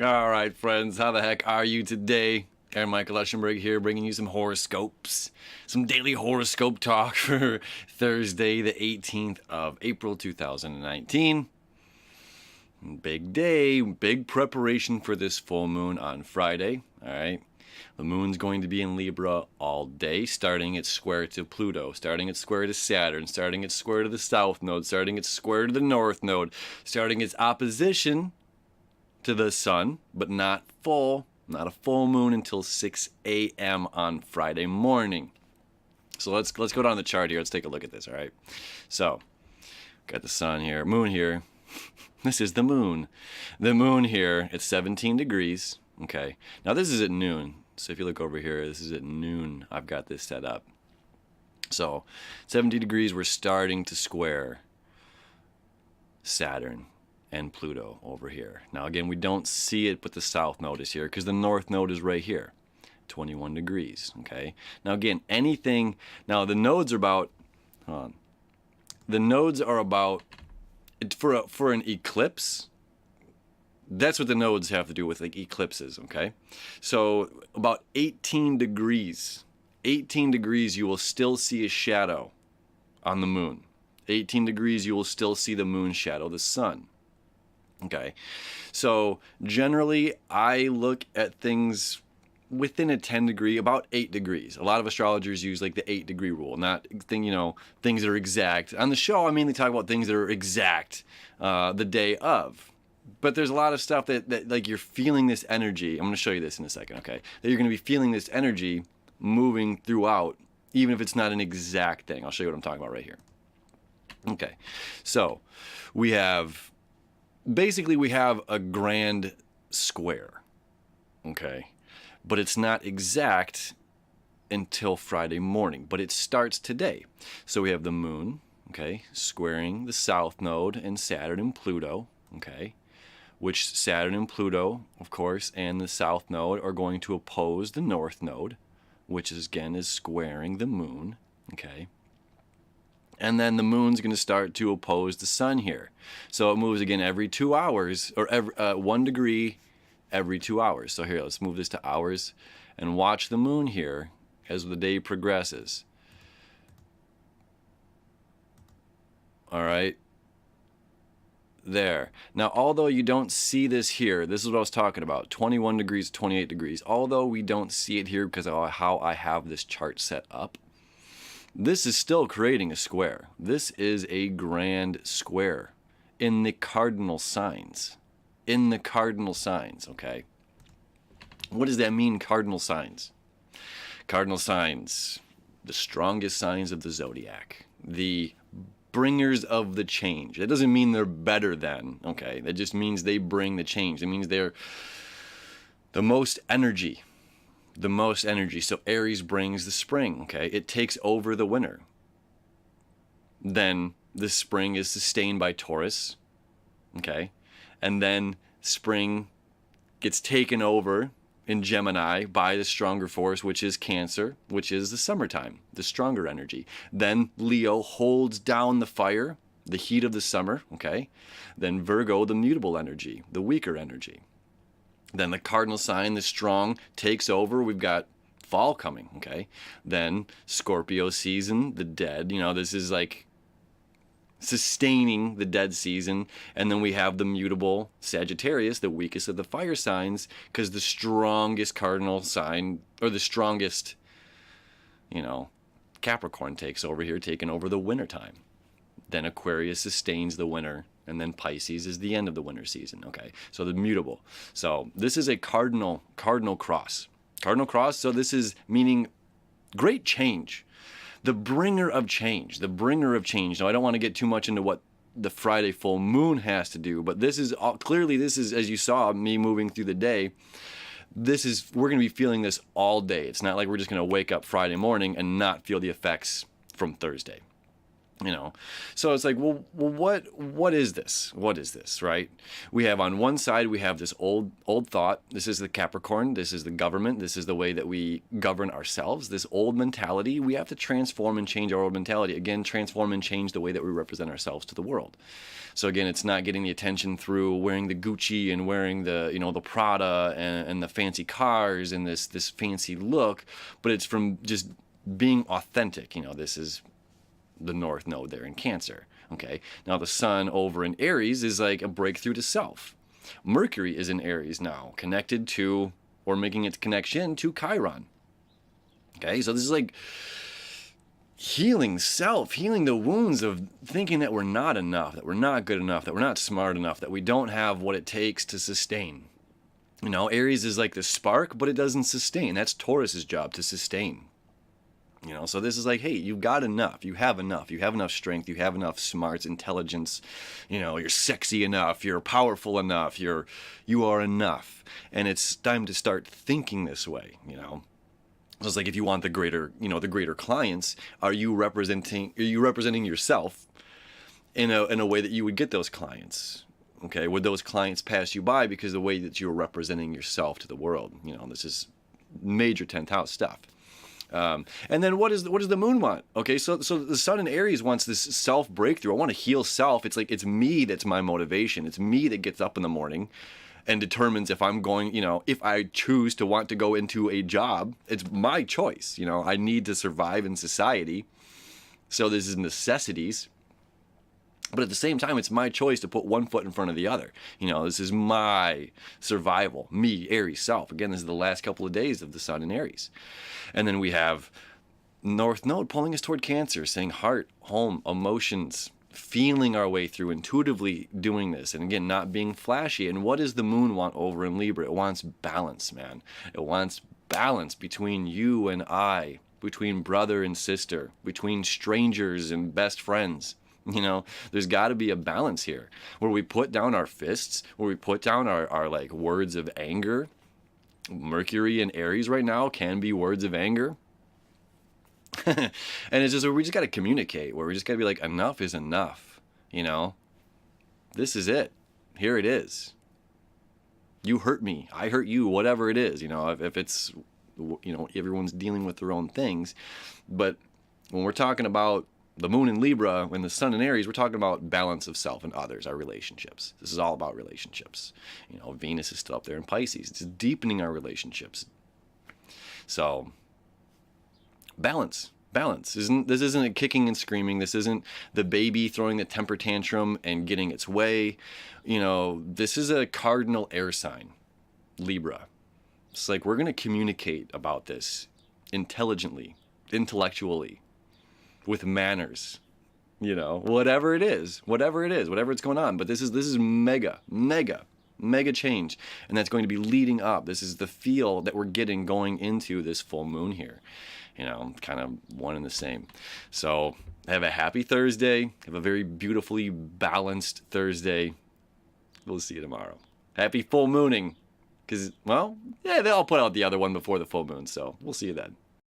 All right, friends, how the heck are you today? Aaron Michael Eschenberg here, bringing you some horoscopes, some daily horoscope talk for Thursday, the 18th of April, 2019. Big day, big preparation for this full moon on Friday, all right? The moon's going to be in Libra all day, starting its square to Pluto, starting its square to Saturn, starting its square to the South Node, starting its square to the North Node, starting its opposition to the sun, but not a full moon until 6 a.m. on Friday morning. So let's go down the chart here. Let's take a look at this, all right? So, got the sun here, moon here. This is the moon. The moon here, it's 17 degrees, okay? Now this is at noon. So if you look over here, this is at noon. I've got this set up. So, 70 degrees, we're starting to square Saturn and Pluto over here. Now again, we don't see it, but the South Node is here because the North Node is right here, 21 degrees, okay? Now again, now the nodes are about, for an eclipse, that's what the nodes have to do with, like eclipses, okay? So about 18 degrees you will still see a shadow on the moon. 18 degrees you will still see the moon shadow the sun. Okay, so generally I look at things within a 10 degree, about 8 degrees. A lot of astrologers use like the 8-degree rule, not things that are exact. On the show, I mainly talk about things that are exact the day of. But there's a lot of stuff that like you're feeling this energy. I'm going to show you this in a second, okay? That you're going to be feeling this energy moving throughout, even if it's not an exact thing. I'll show you what I'm talking about right here. Okay, so we have a grand square, okay? But it's not exact until Friday morning, but it starts today. So we have the moon, okay, squaring the South Node and Saturn and Pluto, okay? Which Saturn and Pluto, of course, and the South Node are going to oppose the North Node, which is squaring the moon, okay? And then the moon's going to start to oppose the sun here. So it moves again every 2 hours, or 1 degree every 2 hours. So here, let's move this to hours and watch the moon here as the day progresses. All right. There. Now, although you don't see this here, this is what I was talking about, 21 degrees, 28 degrees. Although we don't see it here because of how I have this chart set up, this is still creating a square. This is a grand square in the cardinal signs. In the cardinal signs, okay? What does that mean, cardinal signs? Cardinal signs, the strongest signs of the zodiac, the bringers of the change. That doesn't mean they're better than, okay? That just means they bring the change. It means they're the most energy. The most energy. So Aries brings the spring, okay? It takes over the winter. Then the spring is sustained by Taurus, okay? And then spring gets taken over in Gemini by the stronger force, which is Cancer, which is the summertime, the stronger energy. Then Leo holds down the fire, the heat of the summer, okay? Then Virgo, the mutable energy, the weaker energy. Then the cardinal sign, the strong, takes over. We've got fall coming, okay? Then Scorpio season, the dead. This is like sustaining the dead season. And then we have the mutable Sagittarius, the weakest of the fire signs, because the strongest cardinal sign, or the strongest, Capricorn takes over here, taking over the wintertime. Then Aquarius sustains the winter. And then Pisces is the end of the winter season, okay? So the mutable. So this is a cardinal cross. Cardinal cross, so this is meaning great change. The bringer of change. The bringer of change. Now, I don't want to get too much into what the Friday full moon has to do, but this is, clearly, as you saw me moving through the day, we're going to be feeling this all day. It's not like we're just going to wake up Friday morning and not feel the effects from Thursday. You know, so it's like, well, what is this? What is this, right? We have on one side, we have this old thought. This is the Capricorn. This is the government. This is the way that we govern ourselves. This old mentality, we have to transform and change our old mentality. Again, transform and change the way that we represent ourselves to the world. So again, it's not getting the attention through wearing the Gucci and wearing the, you know, the Prada and the fancy cars and this fancy look, but it's from just being authentic. You know, this is the North Node there in Cancer. Okay, now the Sun over in Aries is like a breakthrough to self. Mercury is in Aries now, connected to, or making its connection to Chiron. Okay, so this is like healing self, healing the wounds of thinking that we're not enough, that we're not good enough, that we're not smart enough, that we don't have what it takes to sustain. You know, Aries is like the spark, but it doesn't sustain. That's Taurus's job, to sustain. You know, so this is like, hey, you've got enough. You have enough. You have enough strength. You have enough smarts, intelligence. You know, you're sexy enough. You're powerful enough. You are enough. And it's time to start thinking this way, you know. So it's like, if you want the greater clients, are you representing yourself in a way that you would get those clients? Okay, would those clients pass you by because of the way that you're representing yourself to the world? You know, this is major 10th house stuff. And then what does the moon want? Okay, so the Sun in Aries wants this self breakthrough. I want to heal self. It's like, it's me that's my motivation. It's me that gets up in the morning and determines if I'm going, you know, if I choose to want to go into a job. It's my choice. You know, I need to survive in society. So this is necessities. But at the same time, it's my choice to put one foot in front of the other. You know, this is my survival, me, Aries self. Again, this is the last couple of days of the Sun in Aries. And then we have North Node pulling us toward Cancer, saying heart, home, emotions, feeling our way through, intuitively doing this. And again, not being flashy. And what does the moon want over in Libra? It wants balance, man. It wants balance between you and I, between brother and sister, between strangers and best friends. You know, there's got to be a balance here where we put down our fists, where we put down our like words of anger. Mercury and Aries right now can be words of anger. And it's just, we just got to communicate, where we just got to be like, enough is enough. You know, this is it. Here it is. You hurt me. I hurt you, whatever it is. You know, if it's, you know, everyone's dealing with their own things. But when we're talking about the moon in Libra and the Sun in Aries, we're talking about balance of self and others, our relationships. This is all about relationships. You know, Venus is still up there in Pisces. It's deepening our relationships. So, balance. This isn't a kicking and screaming. This isn't the baby throwing the temper tantrum and getting its way. You know, this is a cardinal air sign, Libra. It's like, we're going to communicate about this intelligently, intellectually, with manners, you know, whatever it's going on. But this is mega change. And that's going to be leading up. This is the feel that we're getting going into this full moon here, you know, kind of one and the same. So have a happy Thursday. Have a very beautifully balanced Thursday. We'll see you tomorrow. Happy full mooning. Because, well, yeah, they'll put out the other one before the full moon. So we'll see you then.